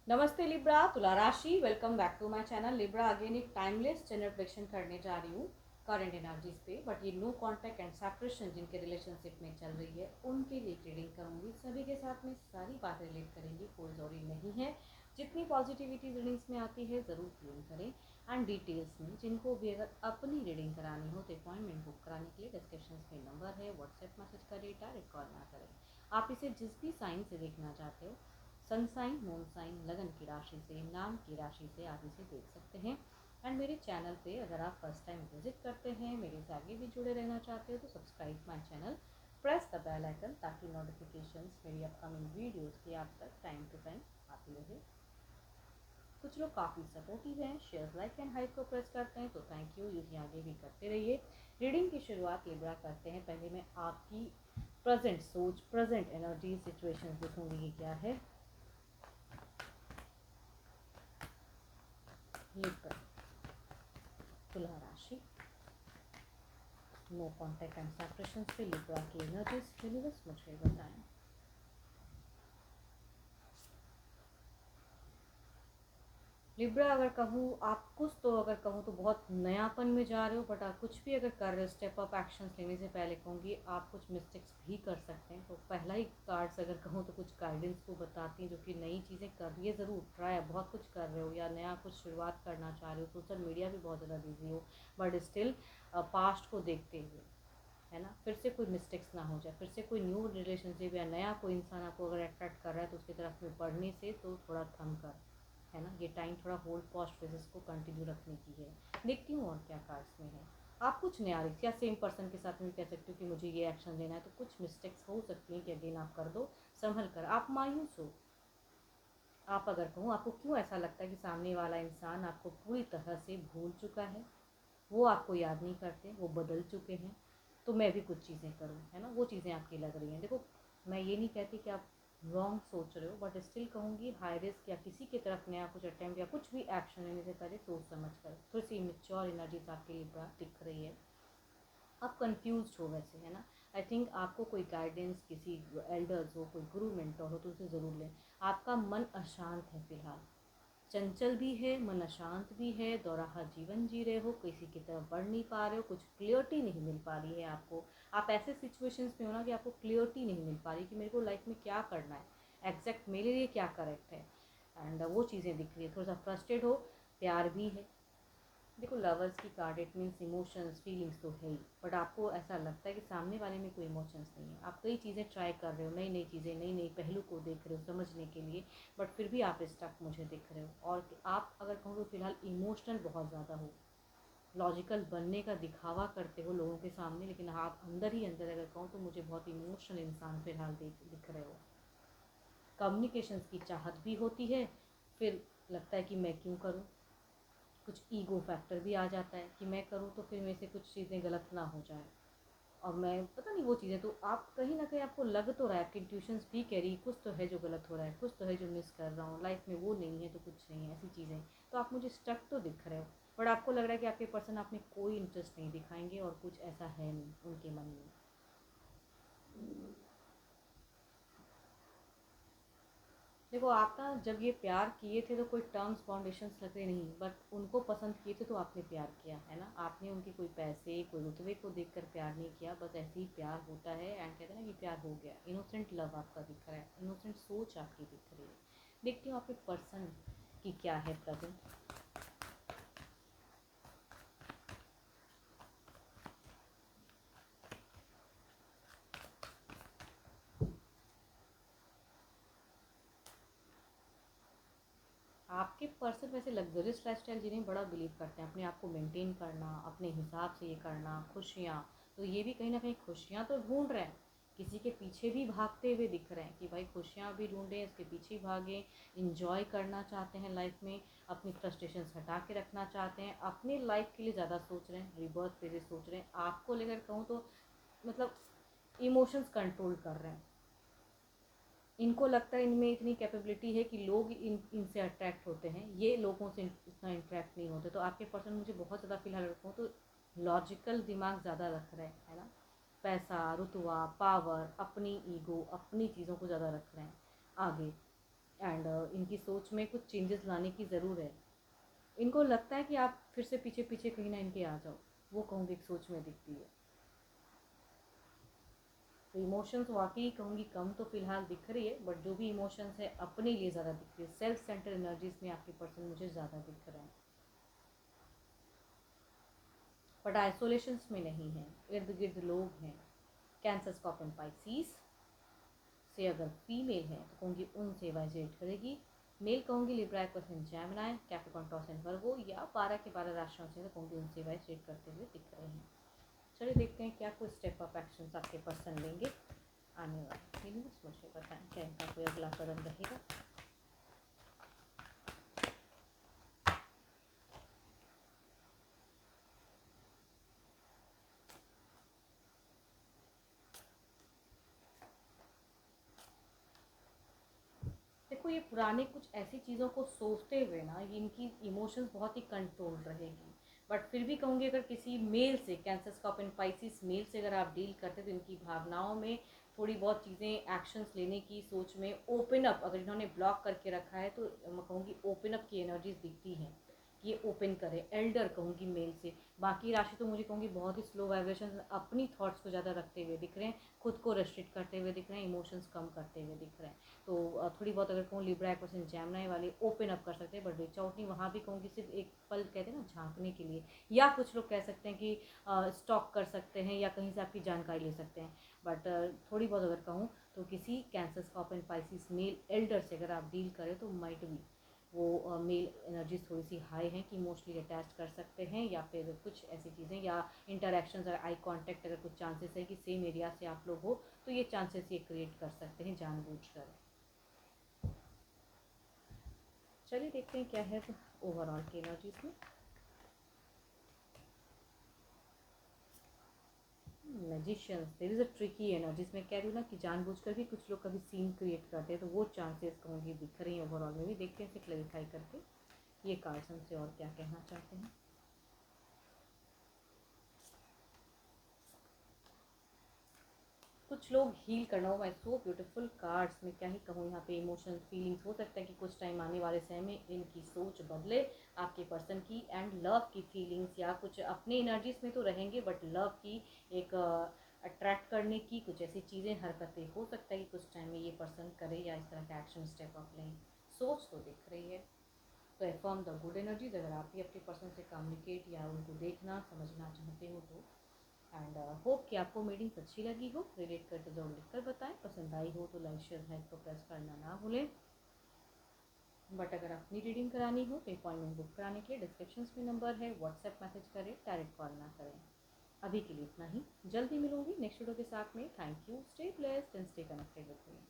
नमस्ते लिब्रा, तुला राशि। Welcome back to my channel Libra. Again एक टाइमलेस जनरल प्रेडिक्शन करने जा रही हूँ करंट एनर्जीज पे। बट ये नो कॉन्टैक्ट एंड सेपरेशन जिनके रिलेशनशिप में चल रही है उनके लिए रीडिंग करूँगी। सभी के साथ में सारी बातें रिलेट करेंगी, कोई जरूरी नहीं है। जितनी पॉजिटिविटी रीडिंग्स में आती है ज़रूर क्लेम करें। एंड डिटेल्स में जिनको भी अगर अपनी रीडिंग करानी हो तो अपॉइंटमेंट बुक कराने के लिए डिस्क्रिप्शन में नंबर है, व्हाट्सएप मैसेज करें, डायरेक्ट कॉल ना करें। आप इसे जिस भी साइन से देखना चाहते हो, सन साइन, मून साइन, लगन की राशि से, नाम की राशि से आप इसे देख सकते हैं। एंड मेरे चैनल पे अगर आप फर्स्ट टाइम विजिट करते हैं, मेरे से आगे भी जुड़े रहना चाहते हो तो subscribe my channel, press the bell icon ताकि नोटिफिकेशंस मेरी अपकमिंग वीडियोस की आप तक टाइम टू टाइम आती रहे। कुछ लोग काफ़ी सपोर्टिव हैं, शेयर, लाइक एंड हाइप को प्रेस करते हैं, तो थैंक यू, यूँ आगे भी करते रहिए। रीडिंग की शुरुआत लिब्रा करते हैं। पहले मैं आपकी प्रेजेंट सोच, प्रेजेंट एनर्जी सिचुएशन देखूंगी कि क्या है। लिब्रा, तुला राशि, नो कॉन्टैक्ट एंड सेपरेशन पे लिब्रा की एनर्जीज यूनिवर्स मुझे बताएं। लिब्रा, अगर कहूँ आप कुछ तो अगर कहूँ तो बहुत नयापन में जा रहे हो, बट आप कुछ भी अगर कर रहे हो स्टेप अप एक्शन लेने से पहले कहूँगी आप कुछ मिस्टेक्स भी कर सकते हैं। तो पहला ही कार्ड्स अगर कहूँ तो कुछ गाइडेंस को बताती हैं जो कि नई चीज़ें करिए ज़रूर, ट्राई बहुत कुछ कर रहे हो या नया कुछ शुरुआत करना चाह रहे हो, सोशल मीडिया भी बहुत ज़्यादा बिजी हो, बट स्टिल पास्ट को देखते हुए, है ना, फिर से कोई मिस्टेक्स ना हो जाए, फिर से कोई न्यू रिलेशनशिप या नया कोई इंसान आपको अगर अट्रैक्ट कर रहा है तो उसकी तरफ में बढ़ने से तो थोड़ा थम कर, है ना, ये टाइम थोड़ा होल्ड पॉस्ट फेजेस को कंटिन्यू रखने की है। देखती हूँ और क्या कार्ड्स में है। आप कुछ नया रिक्स या सेम पर्सन के साथ में कह सकते हो कि मुझे ये एक्शन लेना है, तो कुछ मिस्टेक्स हो सकती हैं कि अगेन आप कर दो, संभल कर। आप मायूस हो, आप अगर कहूँ आपको क्यों ऐसा लगता है कि सामने वाला इंसान आपको पूरी तरह से भूल चुका है, वो आपको याद नहीं करते, वो बदल चुके हैं, तो मैं भी कुछ चीज़ें करूँ, है ना, वो चीज़ें आपकी लग रही हैं। देखो, मैं ये नहीं कहती कि आप रॉन्ग सोच रहे हो, बट स्टिल कहूँगी हाई रिस्क या किसी की तरफ नया कुछ अटेम्प्ट या कुछ भी एक्शन लेने से पहले सोच समझ कर। थोड़ी सी इमेच्योर एनर्जीज आपके लिए दिख रही है। आप कंफ्यूज हो वैसे, है ना। आई थिंक आपको कोई गाइडेंस, किसी एल्डर्स हो, कोई गुरु मेंटर हो तो उनसे ज़रूर लें। आपका मन अशांत है फिलहाल, चंचल भी है, मन अशांत भी है, दोराहा जीवन जी रहे हो, किसी की तरफ बढ़ नहीं पा रहे हो, कुछ क्लियरिटी नहीं मिल पा रही है आपको। आप ऐसे सिचुएशंस में हो ना कि आपको क्लियरिटी नहीं मिल पा रही कि मेरे को लाइफ में क्या करना है, एग्जैक्ट मेरे लिए क्या करेक्ट है। एंड वो चीज़ें दिख रही है, थोड़ा सा फ्रस्ट्रेट हो। प्यार भी है, देखो लवर्स की card, it means emotions, feelings तो है ही, बट आपको ऐसा लगता है कि सामने वाले में कोई इमोशंस नहीं है। आप कई चीज़ें ट्राई कर रहे हो, नई नई चीज़ें, नई नई पहलू को देख रहे हो समझने के लिए, बट फिर भी आप स्टक मुझे दिख रहे हो। और आप अगर कहूँ तो फिलहाल इमोशनल बहुत ज़्यादा हो, लॉजिकल बनने का दिखावा करते हो लोगों के सामने, लेकिन आप अंदर ही अंदर अगर कहूँ तो मुझे बहुत इमोशनल इंसान फिलहाल दिख रहे हो। कम्युनिकेशंस की चाहत भी होती है, फिर लगता है कि मैं क्यों करूँ, कुछ ईगो फैक्टर भी आ जाता है कि मैं करूँ तो फिर मेरे से कुछ चीज़ें गलत ना हो जाए, और मैं पता नहीं वो चीज़ें, तो आप कहीं ना कहीं आपको लग तो रहा है, आपकी इंट्यूशंस भी कह रही है कुछ तो है जो गलत हो रहा है, कुछ तो है जो मिस कर रहा हूँ लाइफ में, वो नहीं है तो कुछ नहीं है, ऐसी चीज़ें। तो आप मुझे स्टक तो दिख रहे हो, बट आपको लग रहा है कि आपके पर्सन आप में कोई इंटरेस्ट नहीं दिखाएंगे और कुछ ऐसा है नहीं उनके मन में। देखो, आप ना जब ये प्यार किए थे तो कोई टर्म्स बाउंडेशंस लगे नहीं, बट उनको पसंद किए थे तो आपने प्यार किया, है ना। आपने उनके कोई पैसे, कोई रुतबे को देखकर प्यार नहीं किया, बस ऐसे ही प्यार होता है। एंड कहते हैं ना कि प्यार हो गया, इनोसेंट लव आपका दिख रहा है, इनोसेंट सोच आपकी दिख रही है। देखती हूँ आपके पर्सन की क्या है प्रेजेंट। आपके पर्सन वैसे लग्जरियस लाइफस्टाइल जिन्हें बड़ा बिलीव करते हैं, अपने आप को मेंटेन करना, अपने हिसाब से ये करना, खुशियाँ, तो ये भी कहीं ना कहीं खुशियाँ तो ढूंढ रहे हैं, किसी के पीछे भी भागते हुए दिख रहे हैं कि भाई खुशियाँ भी ढूंढें, इसके पीछे भागें, इंजॉय करना चाहते हैं लाइफ में, अपनी फ्रस्ट्रेशन हटा के रखना चाहते हैं, अपने लाइफ के लिए ज़्यादा सोच रहे हैं, रिबर्थ पे सोच रहे हैं। आपको लेकर कहूँ तो मतलब इमोशंस कंट्रोल कर रहे हैं, इनको लगता है इनमें इतनी कैपेबिलिटी है कि लोग इनसे अट्रैक्ट होते हैं, ये लोगों से इतना इंटरेक्ट नहीं होते। तो आपके पर्सन मुझे बहुत ज़्यादा फिलहाल रखूँ तो लॉजिकल दिमाग ज़्यादा रख रहे हैं, है ना, पैसा, रुतबा, पावर, अपनी ईगो, अपनी चीज़ों को ज़्यादा रख रहे हैं आगे। एंड इनकी सोच में कुछ चेंजेस लाने की ज़रूर है। इनको लगता है कि आप फिर से पीछे पीछे कहीं ना इनके आ जाओ, वो कहूँगी एक सोच में दिखती है। तो इमोशंस वाकई कहूँगी कम तो फिलहाल दिख रही है, बट जो भी इमोशंस है अपने लिए ज़्यादा दिख रही है। सेल्फ सेंटर एनर्जीज में आपके पर्सन मुझे ज़्यादा दिख रहे हैं, बट आइसोलेशंस में नहीं है, इर्द गिर्द लोग हैं। कैंसर, स्कॉर्पियन, पाइसिस से अगर फीमेल है तो कहूँगी उनसे वाइजेट करेगी। मेल कहूँगी Libra, Aquarius, Gemini, Capricorn, taurus and वर्गो, या 12 के 12 राशियों से तो कहूँगी उनसे वाइजेट करते हुए दिख रहे हैं। चलिए देखते हैं क्या कोई स्टेप अप एक्शंस आपके पर्सन लेंगे आने वाले। मुझे बताएं क्या इनका कोई अगला कदम रहेगा। देखो ये पुराने कुछ ऐसी चीज़ों को सोचते हुए ना, ये इनकी इमोशंस बहुत ही कंट्रोल रहेगी। बट फिर भी कहूँगी अगर किसी मेल से, कैंसर, स्कॉर्पियन, पाइसिस मेल से अगर आप डील करते तो इनकी भावनाओं में थोड़ी बहुत चीज़ें, एक्शंस लेने की सोच में ओपन अप, अगर इन्होंने ब्लॉक करके रखा है तो मैं कहूँगी ओपन अप की एनर्जीज दिखती हैं कि ये ओपन करे। एल्डर कहूँगी मेल से। बाकी राशि तो मुझे कहूँगी बहुत ही स्लो वाइब्रेशन, अपनी थॉट्स को ज़्यादा रखते हुए दिख रहे हैं, खुद को रेस्ट्रिक्ट करते हुए दिख रहे हैं, इमोशंस कम करते हुए दिख रहे हैं। तो थोड़ी बहुत अगर कहूँ लिब्रा, एक्वेरियस, जेमिनी वाले ओपन अप कर सकते हैं, बट रीच आउट नहीं। वहाँ भी कहूँगी सिर्फ एक पल कहते हैं ना झांकने के लिए, या कुछ लोग कह सकते हैं कि स्टॉक कर सकते हैं या कहीं से आपकी जानकारी ले सकते हैं। बट थोड़ी बहुत अगर कहूँ तो किसी Cancer, Scorpion, Pisces male elder से अगर आप डील करें तो माइट भी वो मेल एनर्जीज थोड़ी सी हाई हैं कि इमोशनली अटैच कर सकते हैं, या फिर कुछ ऐसी चीज़ें या इंटरेक्शन, अगर आई कांटेक्ट अगर कुछ चांसेस है कि सेम एरिया से आप लोग हो तो ये चांसेस ये क्रिएट कर सकते हैं जानबूझकर। चलिए देखते हैं क्या है ओवरऑल की एनर्जीज में। Magicians, there is a tricky energies में कह रही हूँ ना कि जानबूझकर भी कुछ लोग कभी सीन क्रिएट करते हैं, तो वो चांसेस कहूँगी दिख रही हैं ओवरऑल में भी। देखते हैं इसे क्लैरिफाई करके ये कार्ड्स हमसे और क्या कहना चाहते हैं। कुछ लोग हील करना हो, माई सो ब्यूटीफुल कार्ड्स में क्या ही कहूँ यहाँ पे। इमोशनल फीलिंग्स, हो सकता है कि कुछ टाइम आने वाले समय में इनकी सोच बदले आपके पर्सन की, एंड लव की फीलिंग्स, या कुछ अपने एनर्जीज में तो रहेंगे बट लव की एक अट्रैक्ट करने की कुछ ऐसी चीज़ें, हरकतें हो सकता है कि कुछ टाइम में ये पर्सन करे या इस तरह का एक्शन स्टेप अप लें। सोच तो दिख रही है। तो एफर्म द गुड एनर्जीज, अगर आप भी अपने पर्सन से कम्युनिकेट या उनको देखना समझना चाहते हो तो। एंड होप कि आपको मीटिंग्स अच्छी लगी हो। रिलेट करके जरूर लिखकर बताएं। पसंद आई हो तो लाइक, शेयर, हाइप को प्रेस करना ना भूलें। बट अगर अपनी रीडिंग करानी हो तो अपॉइंटमेंट बुक कराने के लिए डिस्क्रिप्शन में नंबर है, व्हाट्सएप मैसेज करें, डायरेक्ट कॉल ना करें। अभी के लिए इतना ही, जल्दी मिलूंगी नेक्स्ट वीडियो के साथ में। Thank you, stay blessed and stay connected with me.